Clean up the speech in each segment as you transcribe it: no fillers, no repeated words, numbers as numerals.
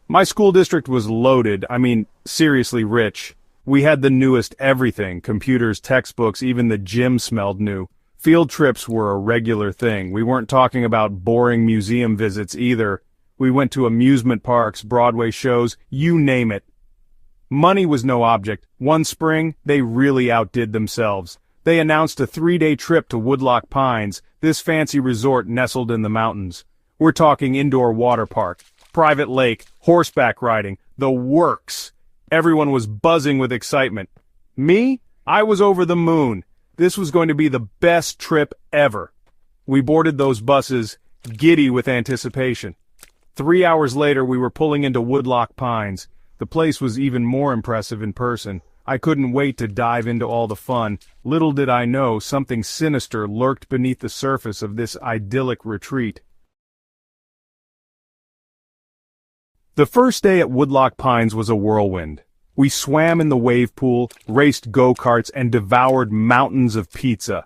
My school district was loaded, seriously rich. We had the newest everything, computers, textbooks, even the gym smelled new. Field trips were a regular thing. We weren't talking about boring museum visits either. We went to amusement parks, Broadway shows, you name it. Money was no object. One spring, they really outdid themselves. They announced a 3-day trip to Woodlock Pines, this fancy resort nestled in the mountains. We're talking indoor water park, private lake, horseback riding, the works. Everyone was buzzing with excitement. Me? I was over the moon. This was going to be the best trip ever. We boarded those buses, giddy with anticipation. 3 hours later, we were pulling into Woodlock Pines. The place was even more impressive in person. I couldn't wait to dive into all the fun. Little did I know something sinister lurked beneath the surface of this idyllic retreat. The first day at Woodlock Pines was a whirlwind. We swam in the wave pool, raced go-karts, and devoured mountains of pizza.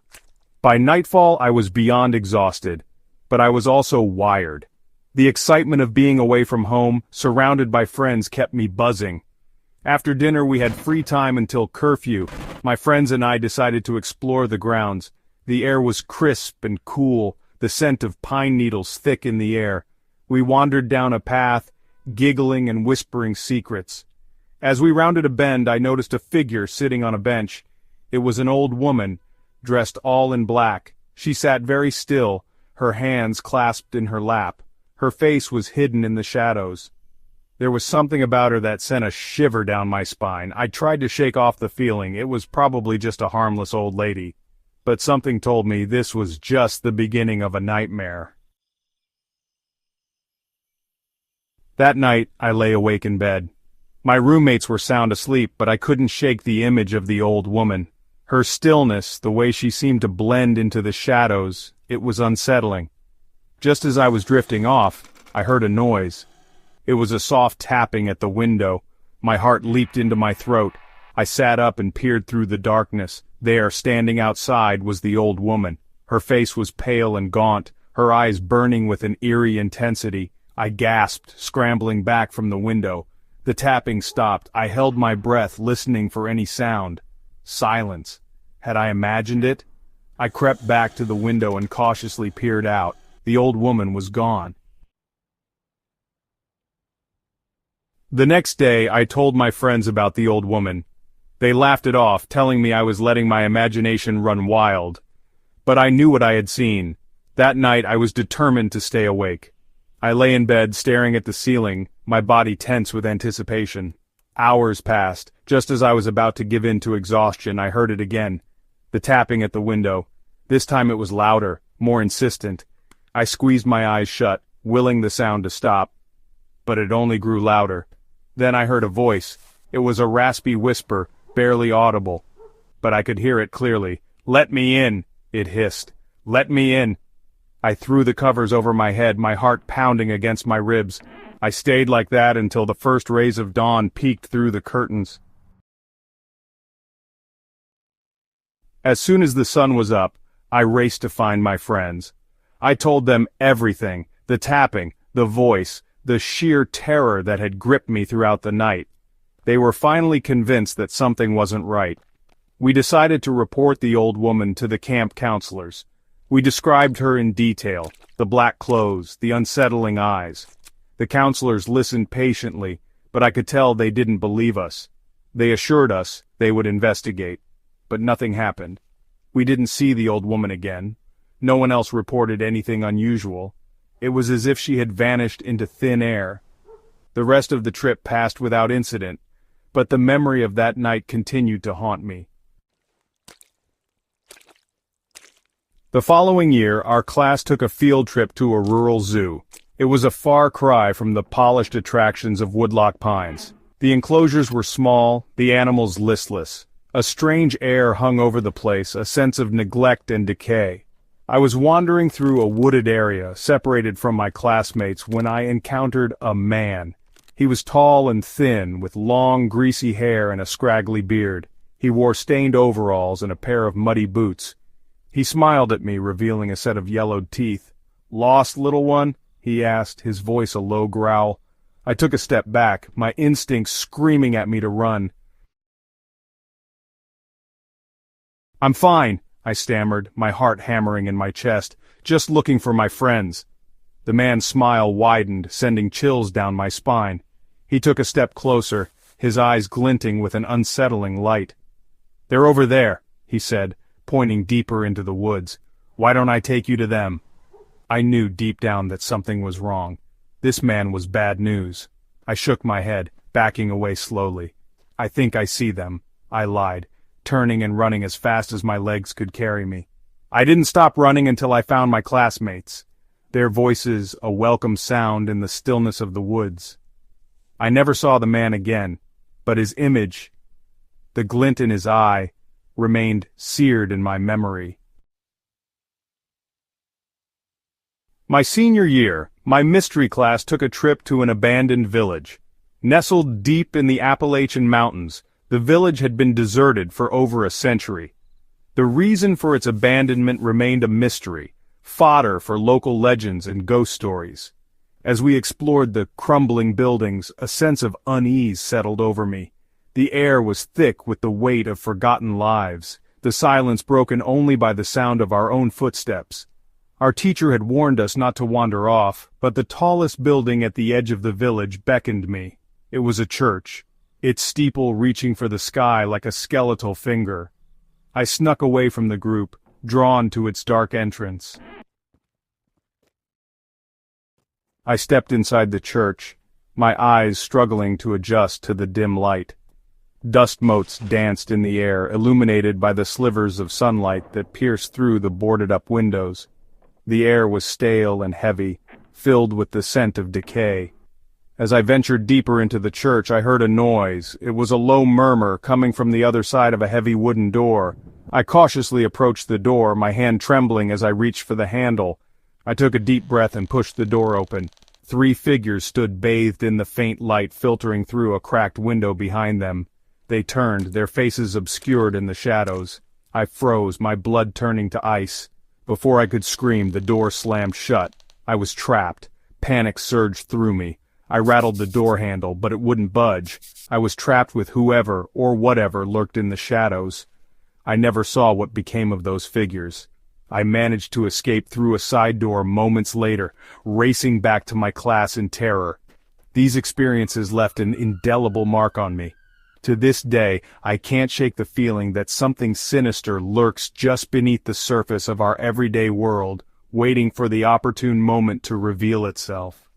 By nightfall, I was beyond exhausted, but I was also wired. The excitement of being away from home, surrounded by friends, kept me buzzing. After dinner, we had free time until curfew. My friends and I decided to explore the grounds. The air was crisp and cool, the scent of pine needles thick in the air. We wandered down a path, giggling and whispering secrets. As we rounded a bend, I noticed a figure sitting on a bench. It was an old woman, dressed all in black. She sat very still, her hands clasped in her lap. Her face was hidden in the shadows. There was something about her that sent a shiver down my spine. I tried to shake off the feeling it was probably just a harmless old lady. But something told me this was just the beginning of a nightmare. That night, I lay awake in bed. My roommates were sound asleep, but I couldn't shake the image of the old woman. Her stillness, the way she seemed to blend into the shadows, it was unsettling. Just as I was drifting off, I heard a noise. It was a soft tapping at the window. My heart leaped into my throat. I sat up and peered through the darkness. There, standing outside, was the old woman. Her face was pale and gaunt, her eyes burning with an eerie intensity. I gasped, scrambling back from the window. The tapping stopped. I held my breath, listening for any sound. Silence. Had I imagined it? I crept back to the window and cautiously peered out. The old woman was gone. The next day, I told my friends about the old woman. They laughed it off, telling me I was letting my imagination run wild. But I knew what I had seen. That night, I was determined to stay awake. I lay in bed, staring at the ceiling, my body tense with anticipation. Hours passed. Just as I was about to give in to exhaustion, I heard it again. The tapping at the window. This time it was louder, more insistent. I squeezed my eyes shut, willing the sound to stop. But it only grew louder. Then I heard a voice. It was a raspy whisper, barely audible. But I could hear it clearly. "Let me in," it hissed. "Let me in." I threw the covers over my head, my heart pounding against my ribs. I stayed like that until the first rays of dawn peeked through the curtains. As soon as the sun was up, I raced to find my friends. I told them everything, the tapping, the voice, the sheer terror that had gripped me throughout the night. They were finally convinced that something wasn't right. We decided to report the old woman to the camp counselors. We described her in detail, the black clothes, the unsettling eyes. The counselors listened patiently, but I could tell they didn't believe us. They assured us they would investigate, but nothing happened. We didn't see the old woman again. No one else reported anything unusual. It was as if she had vanished into thin air. The rest of the trip passed without incident, but the memory of that night continued to haunt me. The following year, our class took a field trip to a rural zoo. It was a far cry from the polished attractions of Woodlock Pines. The enclosures were small, the animals listless. A strange air hung over the place, a sense of neglect and decay. I was wandering through a wooded area, separated from my classmates, when I encountered a man. He was tall and thin, with long, greasy hair and a scraggly beard. He wore stained overalls and a pair of muddy boots. He smiled at me, revealing a set of yellowed teeth. "Lost, little one?" he asked, his voice a low growl. I took a step back, my instincts screaming at me to run. "I'm fine," I stammered, my heart hammering in my chest, "just looking for my friends." The man's smile widened, sending chills down my spine. He took a step closer, his eyes glinting with an unsettling light. "They're over there," he said, pointing deeper into the woods. "Why don't I take you to them?" I knew deep down that something was wrong. This man was bad news. I shook my head, backing away slowly. "I think I see them," I lied, turning and running as fast as my legs could carry me. I didn't stop running until I found my classmates, their voices a welcome sound in the stillness of the woods. I never saw the man again, but his image, the glint in his eye, remained seared in my memory. My senior year, my mystery class took a trip to an abandoned village. Nestled deep in the Appalachian Mountains, the village had been deserted for over a century. The reason for its abandonment remained a mystery, fodder for local legends and ghost stories. As we explored the crumbling buildings, a sense of unease settled over me. The air was thick with the weight of forgotten lives, the silence broken only by the sound of our own footsteps. Our teacher had warned us not to wander off, but the tallest building at the edge of the village beckoned me. It was a church, its steeple reaching for the sky like a skeletal finger. I snuck away from the group, drawn to its dark entrance. I stepped inside the church, my eyes struggling to adjust to the dim light. Dust motes danced in the air, illuminated by the slivers of sunlight that pierced through the boarded-up windows. The air was stale and heavy, filled with the scent of decay. As I ventured deeper into the church, I heard a noise. It was a low murmur coming from the other side of a heavy wooden door. I cautiously approached the door, my hand trembling as I reached for the handle. I took a deep breath and pushed the door open. 3 figures stood bathed in the faint light filtering through a cracked window behind them. They turned, their faces obscured in the shadows. I froze, my blood turning to ice. Before I could scream, the door slammed shut. I was trapped. Panic surged through me. I rattled the door handle, but it wouldn't budge. I was trapped with whoever, or whatever, lurked in the shadows. I never saw what became of those figures. I managed to escape through a side door moments later, racing back to my class in terror. These experiences left an indelible mark on me. To this day, I can't shake the feeling that something sinister lurks just beneath the surface of our everyday world, waiting for the opportune moment to reveal itself.